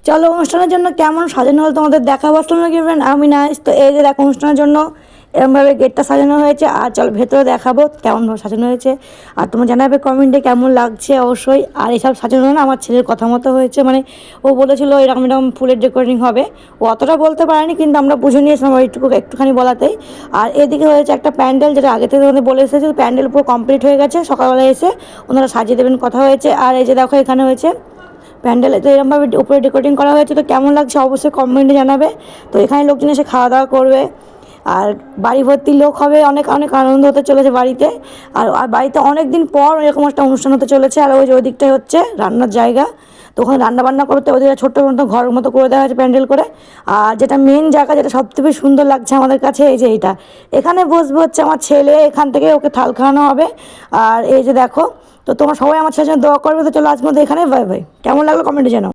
চলো অনুষ্ঠানের জন্য কেমন সাজানো হলো তোমাদের দেখাবো। আসলে কি ফ্রেন্ড, আমি নাইস। তো এই যে দেখো অনুষ্ঠানের জন্য এরমভাবে গেটটা সাজানো হয়েছে। আর চলো ভেতরে দেখাবো কেমনভাবে সাজানো হয়েছে। আর তোমরা জানাবে কমেন্টে কেমন লাগছে অবশ্যই। আর এইসব সাজানো না আমার ছেলের কথা মতো হয়েছে, মানে ও বলেছিল এরকম এরকম ফুলের ডেকোরেটিং হবে। ও অতটা বলতে পারেনি, কিন্তু আমরা বুঝে নিয়েছিলাম একটুখানি বলাতেই। আর এদিকে হয়েছে একটা প্যান্ডেল, যেটা আগে থেকে ওদের বলে এসেছে। প্যান্ডেল পুরো কমপ্লিট হয়ে গেছে, সকালবেলা এসে ওনারা সাজিয়ে দেবেন কথা হয়েছে। আর এই যে দেখো এখানে হয়েছে প্যান্ডেলে তো এরকমভাবে উপরে ডেকোরেটিং করা হয়েছে। তো কেমন লাগছে অবশ্যই কমেন্টে জানাবে। তো এখানে লোকজন এসে খাওয়া দাওয়া করবে, আর বাড়ি ভর্তি লোক হবে। অনেক অনেক আনন্দ হতে চলেছে বাড়িতে। আর বাড়িতে অনেক দিন পর এরকম একটা অনুষ্ঠান হতে চলেছে। আর ওই যে ওই দিকটাই হচ্ছে রান্নার জায়গা। তো ওখানে রান্না বান্না করতে ওদের ছোট্ট মতো ঘরের মতো করে দেওয়া হয়েছে প্যান্ডেল করে। আর যেটা মেন জায়গা, যেটা সবথেকে সুন্দর লাগছে আমাদের কাছে, এই যে এইটা, এখানে বসবে হচ্ছে আমার ছেলে। এখান থেকে ওকে থাল খাওয়ানো হবে। আর এই যে দেখো, তো তোমরা সবাই আমার ছেলের জন্য দোয়া করবে। তো চলো আজকের মতো এখানে, বাই বাই। কেমন লাগলো কমেন্টে জানাও।